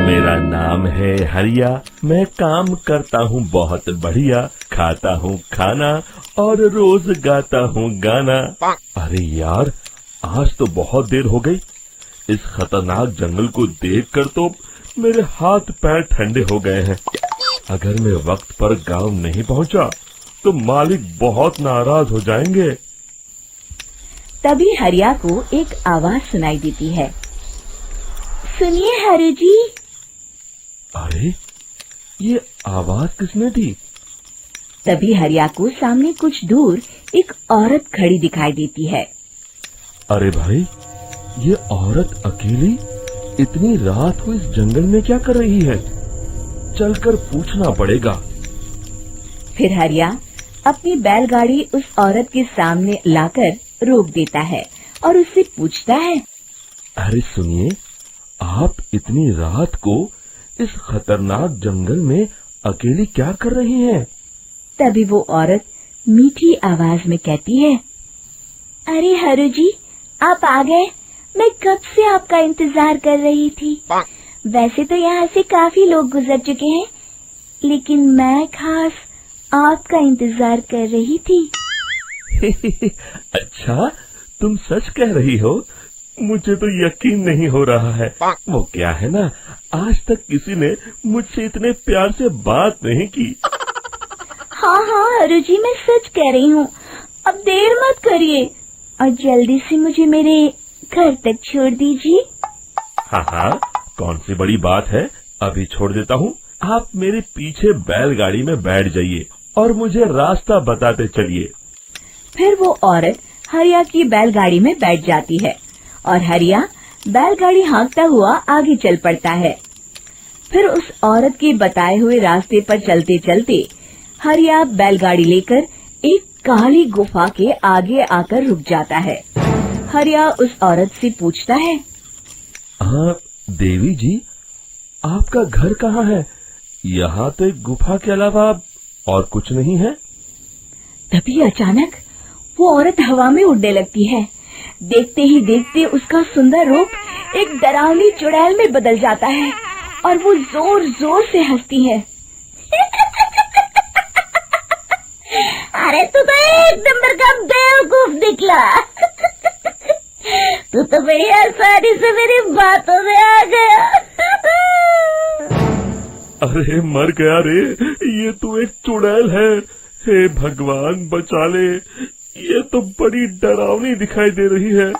मेरा नाम है हरिया, मैं काम करता हूँ बहुत बढ़िया, खाता हूँ खाना और रोज गाता हूँ गाना। अरे यार, आज तो बहुत देर हो गई। इस खतरनाक जंगल को देखकर तो मेरे हाथ पैर ठंडे हो गए हैं। अगर मैं वक्त पर गांव नहीं पहुंचा तो मालिक बहुत नाराज हो जाएंगे। तभी हरिया को एक आवाज सुनाई देती है। सुनिए हरु जी। अरे, ये आवाज किसने दी? तभी हरिया को सामने कुछ दूर एक औरत खड़ी दिखाई देती है। अरे भाई, ये औरत अकेली इतनी रात को इस जंगल में क्या कर रही है? चलकर पूछना पड़ेगा। फिर हरिया अपनी बैलगाड़ी उस औरत के सामने लाकर रोक देता है और उससे पूछता है। अरे सुनिए, आप इतनी रात को इस खतरनाक जंगल में अकेली क्या कर रही हैं? तभी वो औरत मीठी आवाज में कहती है, अरे हरु जी, आप आ गए। मैं कब से आपका इंतजार कर रही थी। वैसे तो यहाँ से काफी लोग गुजर चुके हैं, लेकिन मैं खास आपका इंतजार कर रही थी। अच्छा, तुम सच कह रही हो? मुझे तो यकीन नहीं हो रहा है। वो क्या है ना, आज तक किसी ने मुझसे इतने प्यार से बात नहीं की। हाँ हाँ हरु जी, मैं सच कह रही हूँ। अब देर मत करिए और जल्दी से मुझे मेरे घर तक छोड़ दीजिए। हाँ हाँ, कौन सी बड़ी बात है, अभी छोड़ देता हूँ। आप मेरे पीछे बैलगाड़ी में बैठ जाइए और मुझे रास्ता बताते चलिए। फिर वो औरत हरिया की बैलगाड़ी में बैठ जाती है और हरिया बैलगाड़ी हाँकता हुआ आगे चल पड़ता है। फिर उस औरत के बताए हुए रास्ते पर चलते चलते हरिया बैलगाड़ी लेकर एक काली गुफा के आगे आकर रुक जाता है। हरिया उस औरत से पूछता है, हाँ देवी जी, आपका घर कहाँ है? यहाँ तो एक गुफा के अलावा और कुछ नहीं है। तभी अचानक वो औरत हवा में उड़ने लगती है। देखते ही देखते उसका सुंदर रूप एक डरावनी चुड़ैल में बदल जाता है और वो जोर जोर से हंसती है। अरे तू तो एक नंबर का बेवकूफ निकला। तू तो बड़ी आसानी से मेरी बातों में आ गया। अरे मर गया रे, ये तो एक चुड़ैल है। हे भगवान बचा ले, ये तो बड़ी डरावनी दिखाई दे रही है।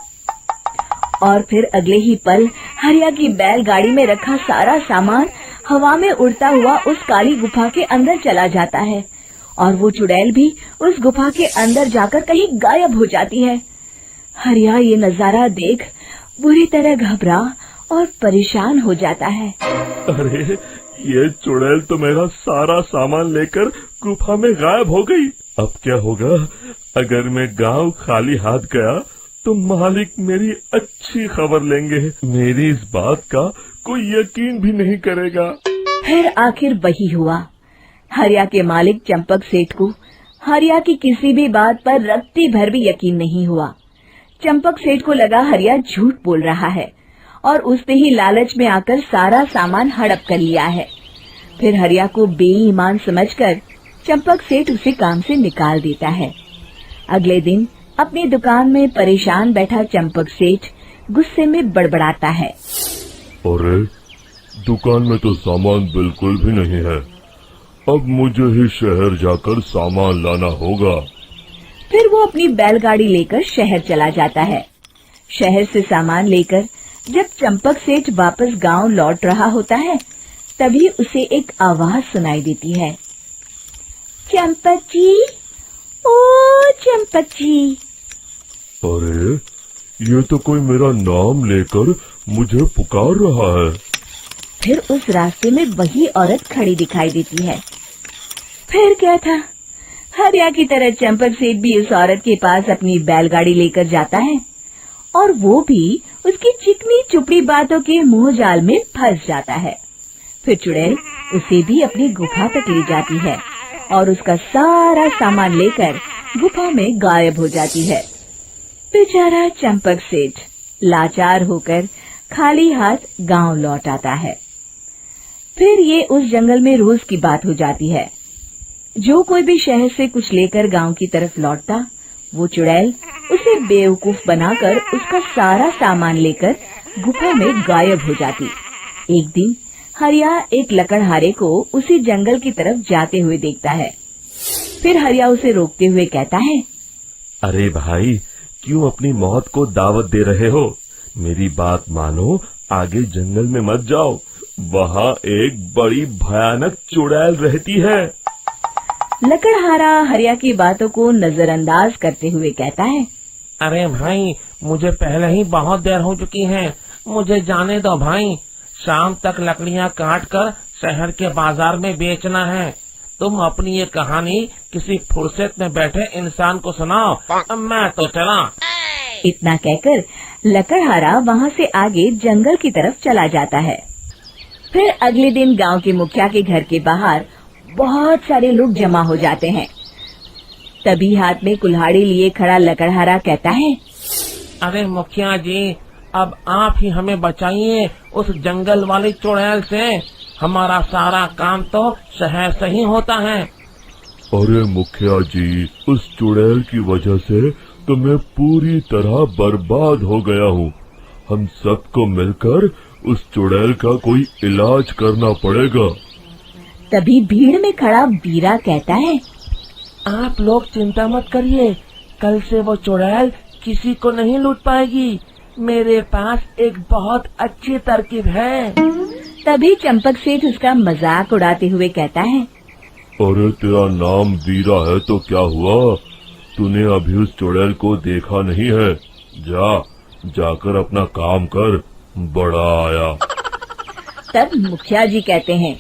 और फिर अगले ही पल हरिया की बैलगाड़ी में रखा सारा सामान हवा में उड़ता हुआ उस काली गुफा के अंदर चला जाता है और वो चुड़ैल भी उस गुफा के अंदर जाकर कहीं गायब हो जाती है। हरिया ये नजारा देख बुरी तरह घबरा और परेशान हो जाता है। अरे, ये चुड़ैल तो मेरा सारा सामान लेकर गुफा में गायब हो गई। अब क्या होगा? अगर मैं गांव खाली हाथ गया तो मालिक मेरी अच्छी खबर लेंगे। मेरी इस बात का कोई यकीन भी नहीं करेगा। फिर आखिर वही हुआ। हरिया के मालिक चंपक सेठ को हरिया की किसी भी बात पर रत्ती भर भी यकीन नहीं हुआ। चंपक सेठ को लगा हरिया झूठ बोल रहा है और उसने ही लालच में आकर सारा सामान हड़प कर लिया है। फिर हरिया को बेईमान समझकर चंपक सेठ उसे काम से निकाल देता है। अगले दिन अपनी दुकान में परेशान बैठा चंपक सेठ गुस्से में बड़बड़ाता है। अरे, दुकान में तो सामान बिल्कुल भी नहीं है। अब मुझे ही शहर जाकर सामान लाना होगा। फिर वो अपनी बैलगाड़ी लेकर शहर चला जाता है। शहर से सामान लेकर जब चंपक सेठ वापस गांव लौट रहा होता है, तभी उसे एक आवाज सुनाई देती है। चंपक जी, ओ चंपक जी। अरे, ये तो कोई मेरा नाम लेकर मुझे पुकार रहा है। फिर उस रास्ते में वही औरत खड़ी दिखाई देती है। फिर क्या था, हरिया की तरह चंपक सेठ भी उस औरत के पास अपनी बैलगाड़ी लेकर जाता है और वो भी उसकी चिकनी चुपड़ी बातों के मुंह जाल में फंस जाता है। फिर चुड़ैल उसे भी अपनी गुफा तक ले जाती है और उसका सारा सामान लेकर गुफा में गायब हो जाती है। बेचारा चंपक सेठ लाचार होकर खाली हाथ गांव लौट आता है। फिर ये उस जंगल में रोज की बात हो जाती है। जो कोई भी शहर से कुछ लेकर गांव की तरफ लौटता, वो चुड़ैल उसे बेवकूफ बनाकर उसका सारा सामान लेकर गुफा में गायब हो जाती। एक दिन हरिया एक लकड़हारे को उसी जंगल की तरफ जाते हुए देखता है। फिर हरिया उसे रोकते हुए कहता है, अरे भाई, क्यों अपनी मौत को दावत दे रहे हो? मेरी बात मानो, आगे जंगल में मत जाओ, वहाँ एक बड़ी भयानक चुड़ैल रहती है। लकड़हारा हरिया की बातों को नजरअंदाज करते हुए कहता है, अरे भाई, मुझे पहले ही बहुत देर हो चुकी है, मुझे जाने दो भाई। शाम तक लकड़ियाँ काट कर शहर के बाजार में बेचना है। तुम अपनी ये कहानी किसी फुर्सत में बैठे इंसान को सुनाओ, मैं तो चला। इतना कहकर लकड़हारा वहाँ से आगे जंगल की तरफ चला जाता है। फिर अगले दिन गांव के मुखिया के घर के बाहर बहुत सारे लोग जमा हो जाते हैं। तभी हाथ में कुल्हाड़ी लिए खड़ा लकड़हारा कहता है, अरे मुखिया जी, अब आप ही हमें बचाइए उस जंगल वाली चुड़ैल से। हमारा सारा काम तो शहर से ही होता है। अरे मुखिया जी, उस चुड़ैल की वजह से तो मैं पूरी तरह बर्बाद हो गया हूँ। हम सबको मिलकर उस चुड़ैल का कोई इलाज करना पड़ेगा। तभी भीड़ में खड़ा वीरा कहता है, आप लोग चिंता मत करिए, कल से वो चुड़ैल किसी को नहीं लूट पाएगी। मेरे पास एक बहुत अच्छी तरकीब है। तभी चंपक सेठ उसका मजाक उड़ाते हुए कहता है, अरे तेरा नाम वीरा है तो क्या हुआ? तूने अभी उस चुड़ैल को देखा नहीं है? जाकर अपना काम कर, बड़ा आया। तब मुखिया जी कहते हैं,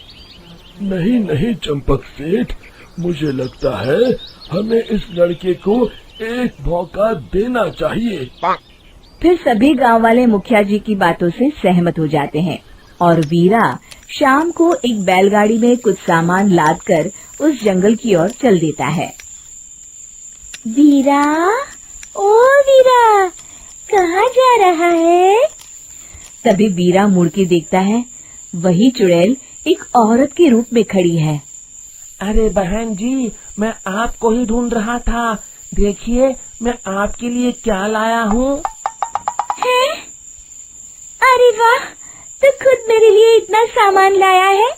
नहीं चंपक सेठ, मुझे लगता है हमें इस लड़के को एक मौका देना चाहिए। फिर सभी गांव वाले मुखिया जी की बातों से सहमत हो जाते हैं और वीरा शाम को एक बैलगाड़ी में कुछ सामान लादकर उस जंगल की ओर चल देता है। वीरा, ओ वीरा, कहाँ जा रहा है? तभी वीरा मुड़ के देखता है, वही चुड़ैल एक औरत के रूप में खड़ी है। अरे बहन जी, मैं आपको ही ढूंढ रहा था। देखिए, मैं आपके लिए क्या लाया हूँ। हैं? अरे वाह, तो खुद मेरे लिए इतना सामान लाया है।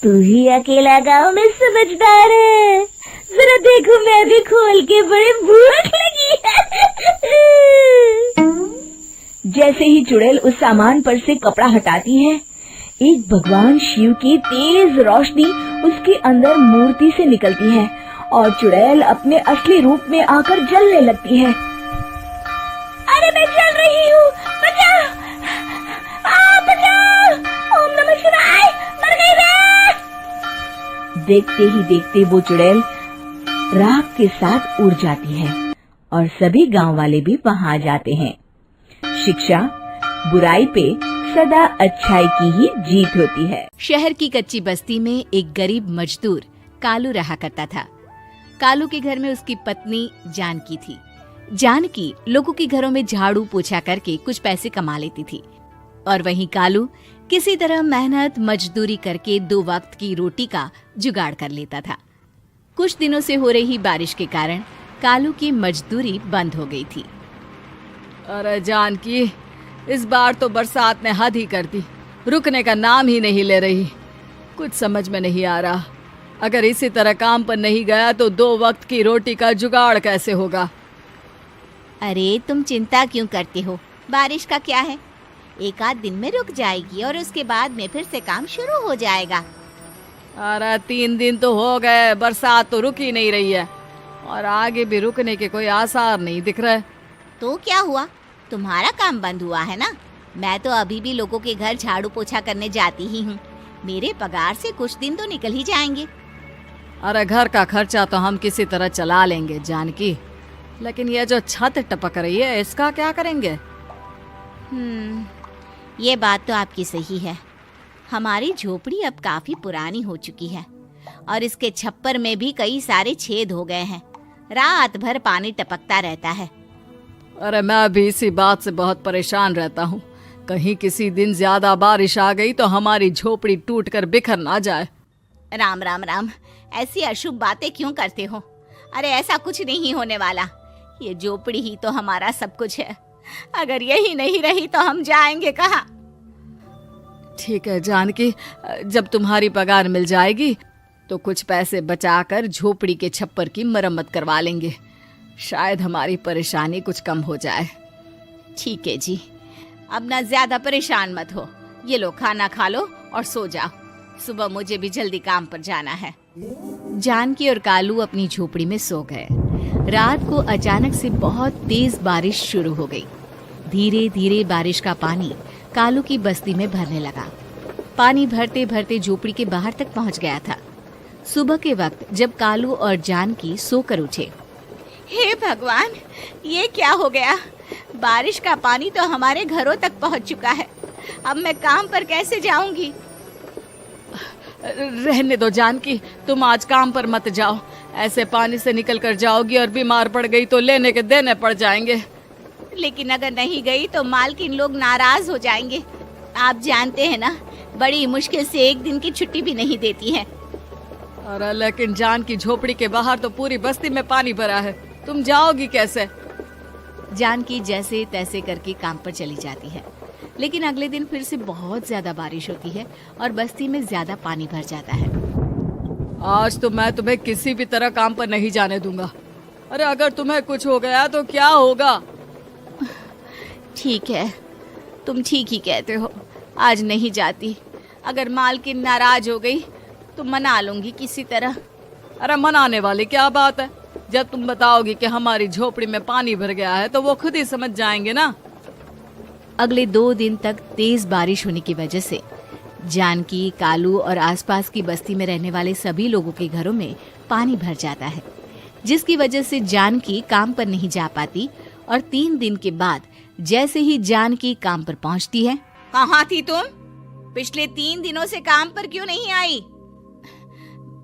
तू ही अकेला गांव में समझदार है। जरा देखो, मैं भी खोल के, बड़े भूख लगी है। जैसे ही चुड़ैल उस सामान पर से कपड़ा हटाती है, एक भगवान शिव की तेज रोशनी उसके अंदर मूर्ति से निकलती है और चुड़ैल अपने असली रूप में आकर जलने लगती है। अरे मैं जल रही हूँ, बचाओ! बचाओ! ओम नमः शिवाय, मर गई मैं! देखते ही देखते वो चुड़ैल राख के साथ उड़ जाती है और सभी गांव वाले भी वहां आ जाते हैं। शिक्षा बुराई पे सदा अच्छाई की ही जीत होती है। शहर की कच्ची बस्ती में एक गरीब मजदूर कालू रहा करता था। कालू के घर में उसकी पत्नी जानकी थी। जानकी लोगों के घरों में झाड़ू पोछा करके कुछ पैसे कमा लेती थी और वहीं कालू किसी तरह मेहनत मजदूरी करके 2 वक्त की रोटी का जुगाड़ कर लेता था। कुछ दिनों से हो रही बारिश के कारण कालू की मजदूरी बंद हो गई थी। अरे जानकी, इस बार तो बरसात ने हद ही कर दी, रुकने का नाम ही नहीं ले रही। कुछ समझ में नहीं आ रहा, अगर इसी तरह काम पर नहीं गया तो 2 वक्त की रोटी का जुगाड़ कैसे होगा। अरे तुम चिंता क्यों करते हो, बारिश का क्या है, 1 आध दिन में रुक जाएगी और उसके बाद में फिर से काम शुरू हो जाएगा। अरे 3 दिन तो हो गए, बरसात तो रुक ही नहीं रही है और आगे भी रुकने के कोई आसार नहीं दिख रहे। तो क्या हुआ, तुम्हारा काम बंद हुआ है ना? मैं तो अभी भी लोगों के घर झाड़ू पोछा करने जाती ही हूँ। मेरे पगार से कुछ दिन तो निकल ही जाएंगे। अरे घर का खर्चा तो हम किसी तरह चला लेंगे जानकी, लेकिन ये जो छत टपक रही है इसका क्या करेंगे? ये बात तो आपकी सही है। हमारी झोपड़ी अब काफी पुरानी हो चुकी है और इसके छप्पर में भी कई सारे छेद हो गए हैं। रात भर पानी टपकता रहता है। अरे मैं भी इसी बात से बहुत परेशान रहता हूँ। कहीं किसी दिन ज्यादा बारिश आ गई तो हमारी झोपड़ी टूटकर बिखर ना जाए। राम राम राम, ऐसी अशुभ बातें क्यों करते हो? अरे ऐसा कुछ नहीं होने वाला। ये झोपड़ी ही तो हमारा सब कुछ है। अगर यही नहीं रही तो हम जाएंगे कहाँ? ठीक है जानकी, जब तुम्हारी पगार मिल जाएगी तो कुछ पैसे बचाकर झोपड़ी के छप्पर की मरम्मत करवा लेंगे। शायद हमारी परेशानी कुछ कम हो जाए। ठीक है जी, अब ना ज्यादा परेशान मत हो। ये लो, खाना खा लो और सो जाओ। सुबह मुझे भी जल्दी काम पर जाना है। जानकी और कालू अपनी झोपड़ी में सो गए। रात को अचानक से बहुत तेज बारिश शुरू हो गई। धीरे धीरे बारिश का पानी कालू की बस्ती में भरने लगा। पानी भरते भरते झोपड़ी के बाहर तक पहुंच गया था। सुबह के वक्त जब कालू और जानकी सोकर उठे, हे भगवान, ये क्या हो गया? बारिश का पानी तो हमारे घरों तक पहुंच चुका है। अब मैं काम पर कैसे जाऊंगी? रहने दो जानकी, तुम आज काम पर मत जाओ। ऐसे पानी से निकल कर जाओगी और बीमार पड़ गई तो लेने के देने पड़ जाएंगे। लेकिन अगर नहीं गई तो मालकिन लोग नाराज हो जाएंगे। आप जानते हैं ना, बड़ी मुश्किल से एक दिन की छुट्टी भी नहीं देती है। अरे लेकिन जानकी, झोपड़ी के बाहर तो पूरी बस्ती में पानी भरा है, तुम जाओगी कैसे? जानकी जैसे तैसे करके काम पर चली जाती है। लेकिन अगले दिन फिर से बहुत ज्यादा बारिश होती है और बस्ती में ज्यादा पानी भर जाता है। आज तो मैं तुम्हें किसी भी तरह काम पर नहीं जाने दूंगा। अरे अगर तुम्हें कुछ हो गया तो क्या होगा? ठीक है, तुम ठीक ही कहते हो। आज नहीं जाती। अगर मालकिन नाराज हो गई तो मना लूंगी किसी तरह। अरे मनाने वाली क्या बात है? जब तुम बताओगी कि हमारी झोपड़ी में पानी भर गया है तो वो खुद ही समझ जाएंगे ना। अगले 2 दिन तक तेज बारिश होने की वजह से जानकी, कालू और आसपास की बस्ती में रहने वाले सभी लोगों के घरों में पानी भर जाता है, जिसकी वजह से जानकी काम पर नहीं जा पाती। और 3 दिन के बाद जैसे ही जानकी काम पर पहुंचती है, कहाँ थी तुम? पिछले 3 दिनों से काम पर क्यों नहीं आई?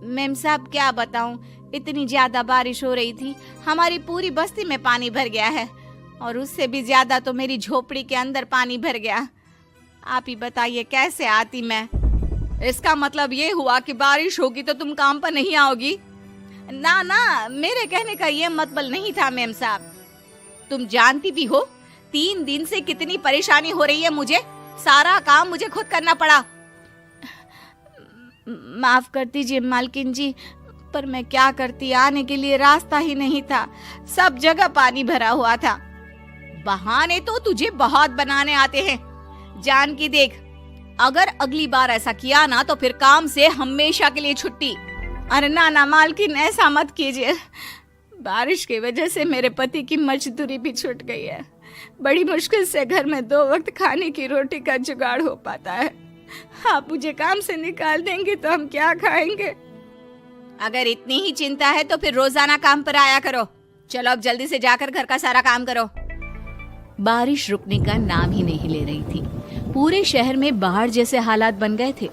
मेम साहब, क्या बताऊं, इतनी ज्यादा बारिश हो रही थी, हमारी पूरी बस्ती में पानी भर गया है और उससे भी ज्यादा तो मेरी झोपड़ी के अंदर पानी भर गया। आप ही बताइए कैसे आती मैं? इसका मतलब ये हुआ कि बारिश होगी तो तुम काम पर नहीं आओगी? ना ना, मेरे कहने का ये मतलब नहीं था मेम साहब। तुम जानती भी हो 3 दिन से कितनी परेशानी हो रही है मुझे। सारा काम मुझे खुद करना पड़ा। माफ कर दीजिए मालकिन जी, पर मैं क्या करती, आने के लिए रास्ता ही नहीं था। सब जगह पानी भरा हुआ था। बहाने तो तुझे बहुत बनाने आते हैं। जानकी देख, अगर अगली बार ऐसा किया ना तो फिर काम से हमेशा के लिए छुट्टी। अरे ना ना मालकिन, ऐसा मत कीजिए। बारिश की वजह से मेरे पति की मजदूरी भी छूट गई है। बड़ी मुश्किल से घर में 2 वक्त खाने की रोटी का जुगाड़ हो पाता है। आप मुझे काम से निकाल देंगे तो हम क्या खाएंगे? अगर इतनी ही चिंता है तो फिर रोजाना काम पर आया करो। चलो अब जल्दी से जाकर घर का सारा काम करो। बारिश रुकने का नाम ही नहीं ले रही थी। पूरे शहर में बाढ़ जैसे हालात बन गए थे।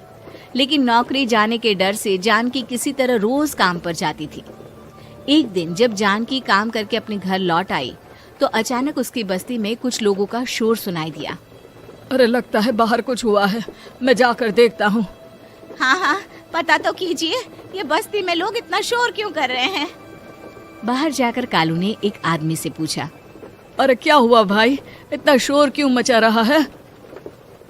लेकिन नौकरी जाने के डर से जानकी किसी तरह रोज काम पर जाती थी। एक दिन जब जानकी काम करके अपने घर लौट आई तो अचानक उसकी बस्ती में कुछ लोगों का शोर सुनाई दिया। अरे लगता है बाहर कुछ हुआ है, मैं जाकर देखता हूँ। हाँ हाँ, पता तो कीजिए, ये बस्ती में लोग इतना शोर क्यों कर रहे हैं? बाहर जाकर कालू ने एक आदमी से पूछा, अरे क्या हुआ भाई, इतना शोर क्यों मचा रहा है?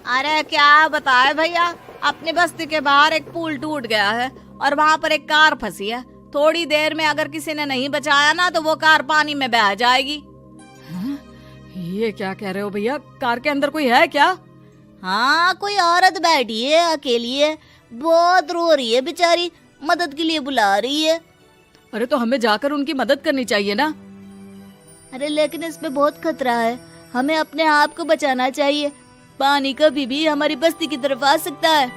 अरे क्या बताए भैया, अपने बस्ती के बाहर एक पुल टूट गया है और वहाँ पर एक कार फंसी है। थोड़ी देर में अगर किसी ने नहीं बचाया ना तो वो कार पानी में बह जाएगी। ये क्या कह रहे हो भैया, कार के अंदर कोई है क्या? हाँ, कोई औरत बैठी है, अकेली है, बहुत रो रही है बेचारी, मदद के लिए बुला रही है। अरे तो हमें जाकर उनकी मदद करनी चाहिए ना। अरे लेकिन इसमें बहुत खतरा है, हमें अपने आप को बचाना चाहिए। पानी कभी भी हमारी बस्ती की तरफ आ सकता है।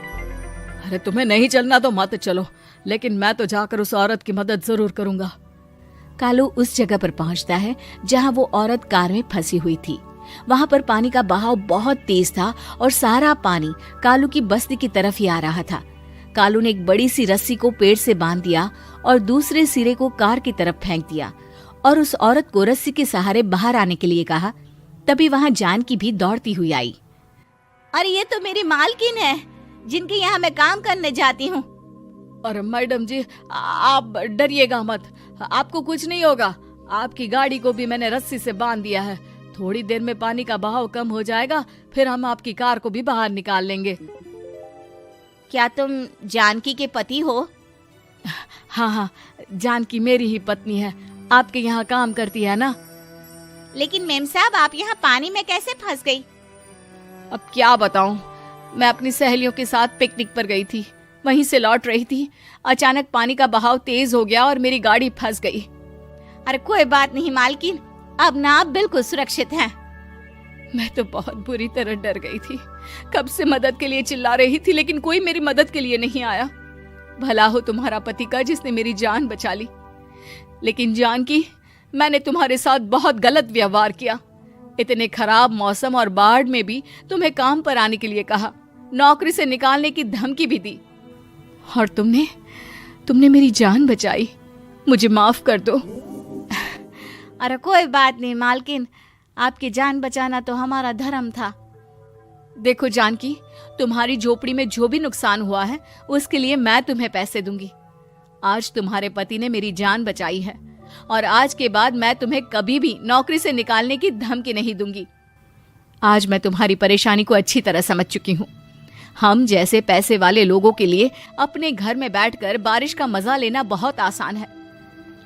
अरे तुम्हें नहीं चलना तो मत चलो, लेकिन मैं तो जाकर उस औरत की मदद जरूर करूंगा। कालू उस जगह पर पहुंचता है जहां वो औरत कार में फंसी हुई थी। वहां पर पानी का बहाव बहुत तेज था और सारा पानी कालू की बस्ती की तरफ ही आ रहा था। कालू ने एक बड़ी सी रस्सी को पेड़ से बांध दिया और दूसरे सिरे को कार की तरफ फेंक दिया और उस औरत को रस्सी के सहारे बाहर आने के लिए कहा। तभी वहां जानकी भी दौड़ती हुई आई। अरे ये तो मेरी मालकिन है, जिनके यहाँ मैं काम करने जाती हूँ। और मैडम जी, आप डरिएगा मत, आपको कुछ नहीं होगा। आपकी गाड़ी को भी मैंने रस्सी से बांध दिया है। थोड़ी देर में पानी का बहाव कम हो जाएगा, फिर हम आपकी कार को भी बाहर निकाल लेंगे। क्या तुम जानकी के पति हो? हाँ हाँ, जानकी मेरी ही पत्नी है, आपके यहाँ काम करती है ना। लेकिन मेम साहब, आप यहाँ पानी में कैसे फंस गई? अब क्या बताऊं, मैं अपनी सहेलियों के साथ पिकनिक पर गई थी, वहीं से लौट रही थी। अचानक पानी का बहाव तेज हो गया और मेरी गाड़ी फंस गई। अरे कोई बात नहीं मालकिन, अब ना आप बिल्कुल सुरक्षित हैं। मैं तो बहुत बुरी तरह डर गई थी, कब से मदद के लिए चिल्ला रही थी, लेकिन कोई मेरी मदद के लिए नहीं आया। भला हो तुम्हारा पति का, जिसने मेरी जान बचा ली। लेकिन जानकी, मैंने तुम्हारे साथ बहुत गलत व्यवहार किया। इतने खराब मौसम और बाढ़ में भी तुम्हें काम पर आने के लिए कहा, नौकरी से निकालने की धमकी भी दी, और तुमने मेरी जान बचाई। मुझे माफ कर दो। अरे कोई बात नहीं मालकिन, आपकी जान बचाना तो हमारा धर्म था। देखो जानकी, तुम्हारी झोपड़ी में जो भी नुकसान हुआ है उसके लिए मैं तुम्हें पैसे दूंगी। आज तुम्हारे पति ने मेरी जान बचाई है, और आज के बाद मैं तुम्हें कभी भी नौकरी से निकालने की धमकी नहीं दूंगी। आज मैं तुम्हारी परेशानी को अच्छी तरह समझ चुकी हूँ। हम जैसे पैसे वाले लोगों के लिए अपने घर में बैठकर बारिश का मजा लेना बहुत आसान है,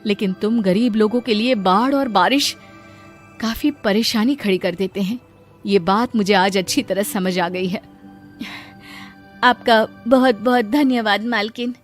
लेकिन तुम गरीब लोगों के लिए बाढ़ और बारिश काफी परेशानी खड़ी कर देते हैं। ये बात मुझे आज अच्छी तरह समझ आ गई है। आपका बहुत बहुत धन्यवाद मालकिन।